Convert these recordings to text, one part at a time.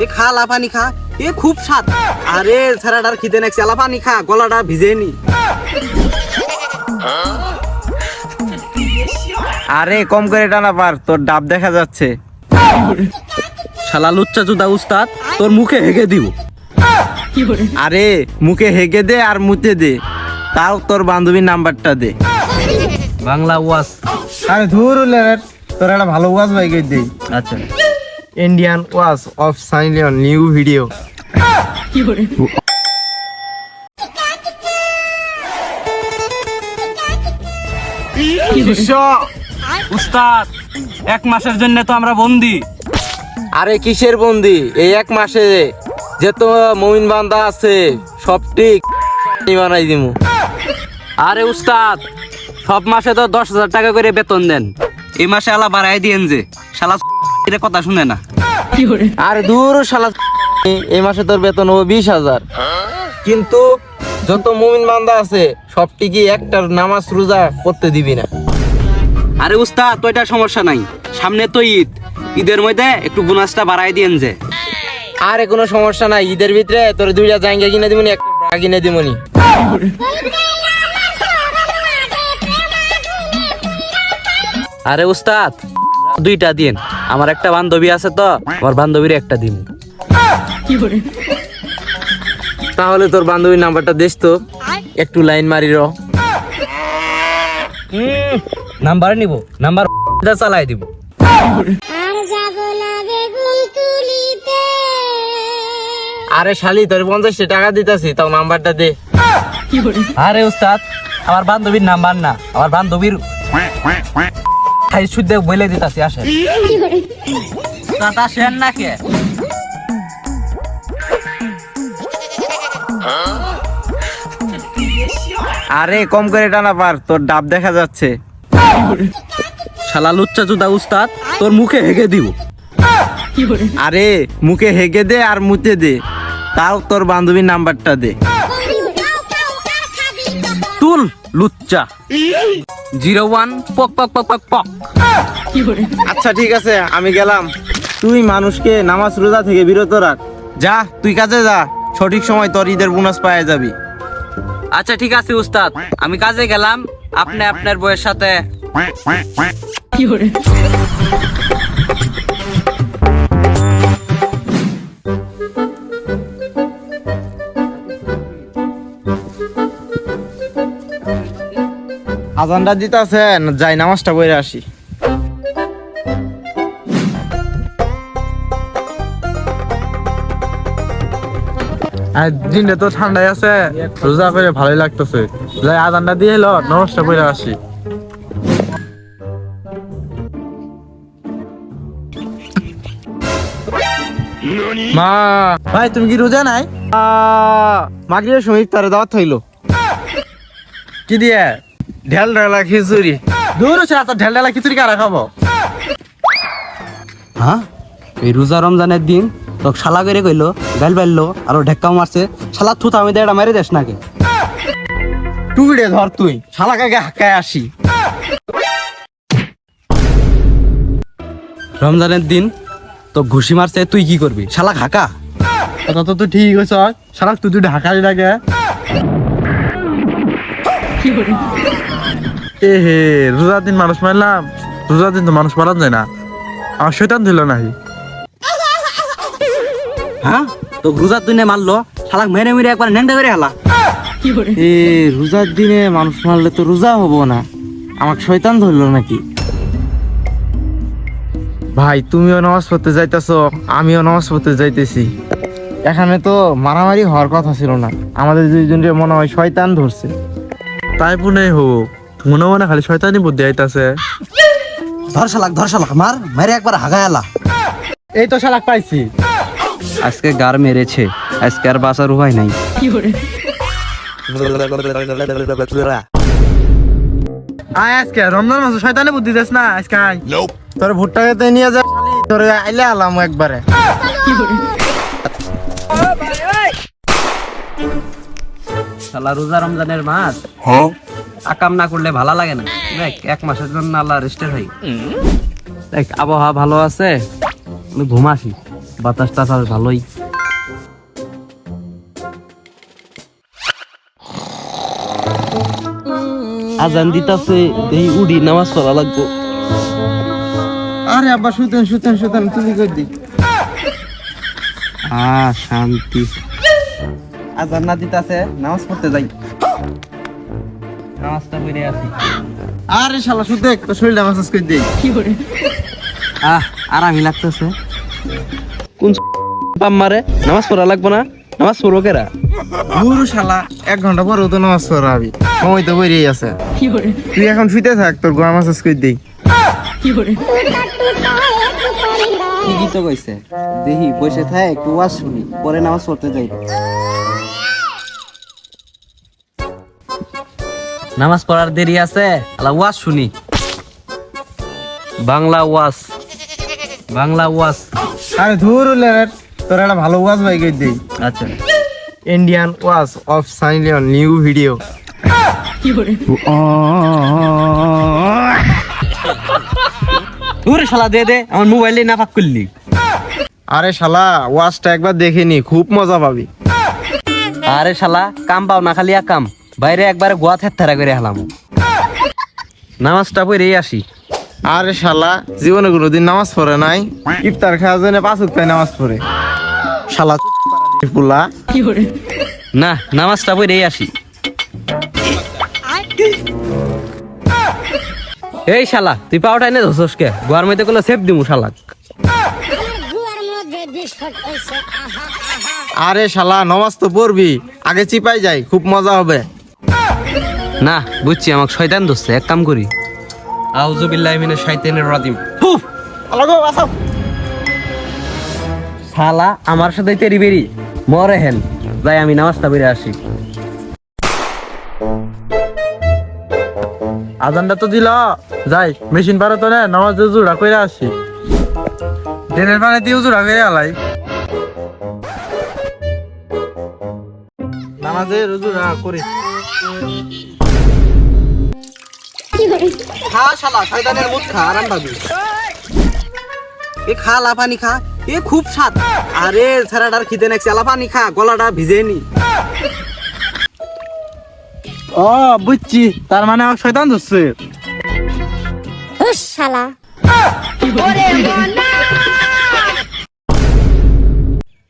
এ খা লাফানি খা, এ খুব স্বাদ। আরে ছাড়াটার খিদে নাকছে, লাফানি খা, গলাটা ভিজে নি। আরে কম করে টানা পার, তোর ডাব দেখা যাচ্ছে। শালা লুচ্চা চুদা উস্তাদ, তোর মুখে হেগে দিব। আরে মুখে হেগে দে আর মুতে দে, তাও তোর বান্ধবীর নাম্বারটা দে। বাংলা ওয়াজ। আরে ধুর তোর একটা ভালো ওয়াজ বাইকে দেই। আচ্ছা, ইন্ডিয়ান ওয়াজ অফ সাইলিয়ন নিউ ভিডিও। উস্তাদ, 1 মাসের জন্য তো আমরা বন্দি। আরে কিসের বন্দি? এই 1 মাসে যে তো মুমিন বান্দা আছে সব ঠিক বানাই দিমু। আরে উস্তাদ, সব মাসে তো 10,000 টাকা করে বেতন দেন, এই মাসে আলা বাড়াই দিয়েন যে। শালা কথা শুনে না। আরে দূর শালা, এই মাসে তোর বেতন হবে 20,000, কিন্তু যত মুমিন বান্দা আছে সব ঠিকই একটা নামাজ রোজা করতে দিবি না। আরে উস্তাদ, তো এটা সমস্যা নাই, সামনে তো ঈদ, ঈদের মধ্যে একটু বোনাসটা বাড়াই দিয়েন যে। আরে কোনো সমস্যা নাই, ঈদের ভিতরে তোর 2টা জাঙ্গিয়া কিনে দিবনি, একটা ব্রা কিনে দিবনি। আরে উস্তাদ, 2টা দিন, আমার একটা বান্ধবী আছে তো, আমার বান্ধবীর একটা দিন। তাহলে তোর বান্ধবীর নাম্বারটা দিস তো, একটু লাইন মারি র। নাম্বার নিব, নাম্বার চালাই দিব। আরে শালি, তোর 50 টাকা দিতেছি, তাও নাম্বারটা দে। আরে উস্তাদ, আমার বান্ধবীর নাম্বার না, আমার বান্ধবীর খাই শুদ্ধ বলে দিতাছি। আসেন আসেন না কে? আরে কম করে টানা পার, তোর ডাব দেখা যাচ্ছে। শালা লুচ্চা চুদা উস্তাদ, তোর মুখে হেগে দিব। আরে মুখে হেগে দে আর মুতে দে, তাও তোর বান্ধবীর নাম্বারটা দে। তুল লুচ্চা 01 পক পক পক পক পক। আচ্ছা ঠিক আছে, আমি গেলাম। তুই মানুষকে নামাজ রোজা থেকে বিরত রাখ। যা তুই কাজে যা, সঠিক সময় তোর ঈদের বোনাস পাওয়া যাবি। আচ্ছা ঠিক আছে উস্তাদ, আমি কাজে গেলাম, আপনি আপনার বউয়ের সাথে। আজানটা দিতেছেন, যাই নামাজটা পড়ে আসি। আর দিনটা তো ঠান্ডাই আছে, রোজা করে ভালোই লাগতেছে। যাই আজানটা দিয়ে এলো, নামাজটা পড়ে আসি। মা, ভাই তুমি কি রোজা নাই? মাগরিবের সময় ইফতারে দাওয়াত হইলো। কি দিয়ে? ঢেল ঢেলা খিচুড়ি। দূর হচ্ছে, এত ঢেল ঢেলা খিচুড়ি কারা খাবো? হ্যাঁ, এই রোজা রমজানের দিন তো শালা করে কইলো, গাইল বাইলো আর ঢেক্কাও মারছে। শালা থুতা আমি এটা মেরে দেশ নাকি? টুকরে ধর তুই, শালাকে হাক্কায় আসি। রমজানের দিন তো ঘুষি মারছে, তুই কি করবি? শালা খাকা। কথা তো তুই ঠিক হয়েছ, শালা তুই ঢাকাই লাগে। এ হে, রোজার দিন মানুষ মারলাম, রোজার দিন তো মানুষ মারা যায় না, আমার শয়তান দিল নাহি। হ্যাঁ, তো রোজার দিনে মারলো, শালা মেরে মেরে একবার ন্যাংটা করে হালা। এ রোজার দিনে মানুষ মারলে তো রোজা হবো না, আমাকে শয়তান ধরলো নাকি? ভাই তুমিও নামাজ পড়তে যাইতেছো, আমিও নামাজ পড়তে যাইতেছি। এখানে তো মারামারি হওয়ার কথা ছিল না, আমাদের দুইজনের মনে হয় শয়তান ধরছে। তাই পুনে হোক, মনে মনে খালি শয়তানি বুদ্ধি আইতাছে। ধর শালাক মার মেরে একবার হাগায় আলা। এই তো শালাক পাইছি। আজকে গার মেরেছে, আজকে আর বাঁচার উপায় নাই। আয় আজকে রমজান মাসে শয়তানি বুদ্ধি দেস না, আজকে আয়। তোর ভুট্টা খেতে নিয়ে যা, তোর আইলে আলাম একবারে। শালা রোজা রমজানের মাস, আকাম না করলে ভালো লাগে না। দেখ 1 মাসের জন্য আল্লাহ রেস্টের হয়। দেখ আবহাওয়া ভালো আছে, আমি ঘুমাসি, বাতাস টাতাস ভালোই। আজান দিতাছে, এই উডি নামাজ পড়া লাগবো। আরে আব্বা শুতেন শুতেন শুতেন, তুমি কই দি শান্তি। আজান না দিতাছে, নামাজ পড়তে যাই। নামাজটা পড়ে আসি। আরে শালা শুতে তো শরীরটা মাসাজ করে দেই। আরামই লাগতেছে। কোন পাম মারে? নামাজ পড়া লাগবো না? নামাজ পড়বো কেরা? গুরু শালা 1 ঘন্টা পরে তো নামাজ পড়াবি, সময় তো বেরিয়ে আছে। তুই এখন শুতে থাক, তোর গোয়া মাসাজ করে দেই। ঠিকই তো কইছে, দেখি বসে থাকে একটু ওয়াজ শুনি, পরে নামাজ পড়তে যাই। নামাজ পড়ার দেরি আছে, আলা ওয়াজ শুনি। বাংলা ওয়াজ, বাংলা ওয়াজ। আরে ধুর লেট, তোর একটা ভালো ওয়াজ ভাই করে দেই। আচ্ছা। Indian was of Sunny Leone new video. ওরে শালা দে আমার মোবাইলে না ফাক করলি। আরে শালা ওয়াজটা একবার দেখে নি, খুব মজা পাবি। আরে শালা কাম পাও না, খালি এক কাম, বাইরে একবারে গোয়া থেরা করে হেলাম। নামাজটা পড়েই আসি। আরে শালা জীবনে কোনোদিন নামাজ পড়ে নাই, ইফতার খাওয়ার জন্য 5 ওয়াক্ত নামাজ পড়ে। শালা পুলা। না, নামাজটা পড়েই আসি। এই শালা তুই পাওয়াটা এনে ধরছস কে? গোয়ার মধ্যে কোনো সেফ দিমু শালাক। আরে শালা নামাজ তো পড়বি, আগে চিপাই যাই, খুব মজা হবে। না বুঝছি, আমাকে শয়তান ধরছে, এক কাম করি। আউযু বিল্লাহি মিনাশ শাইতানির রাজিম। শালা আমার সাথে তেরি বেরি মরে হেন, যাই আমি নামাজটা পড়ে আসি। আজানটা তো দিল, যাই মেশিন পারে তো না, নামাজ জুড়া কইরা আসি। দিনের পানি দিয়ে জুড়া কইরা আলাই, নামাজে রুজুরা করি। খা শালা, শয়তানের মুখ খা, আরাম পাবি। এ খা, লা পানি খা, এ খুব স্বাদ। আরে ছাড়াটার খিদে নাকছে, লা পানি খা, গলাটা ভিজে নি। ও বুঝছি, তার মানে আমার শয়তান ধরছে। শালা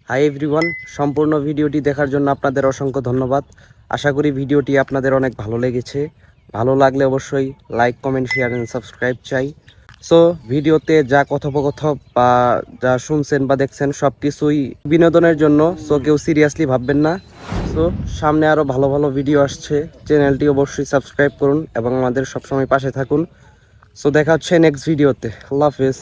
হাই এভরিওয়ান, সম্পূর্ণ ভিডিওটি দেখার জন্য আপনাদের অসংখ্য ধন্যবাদ। আশা করি ভিডিওটি আপনাদের অনেক ভালো লেগেছে। ভালো লাগলে অবশ্যই like, comment, share and subscribe চাই। সো ভিডিওতে যা কথোপকথন বা যা শুনছেন বা দেখছেন সব কিছুই বিনোদনের জন্য, সো কেউ সিরিয়াসলি ভাববেন না। সো সামনে আরও ভালো ভালো ভিডিও আসছে, চ্যানেলটি অবশ্যই সাবস্ক্রাইব করুন এবং আমাদের সবসময় পাশে থাকুন। সো দেখা হচ্ছে নেক্সট ভিডিওতে। আল্লাহ হাফেজ।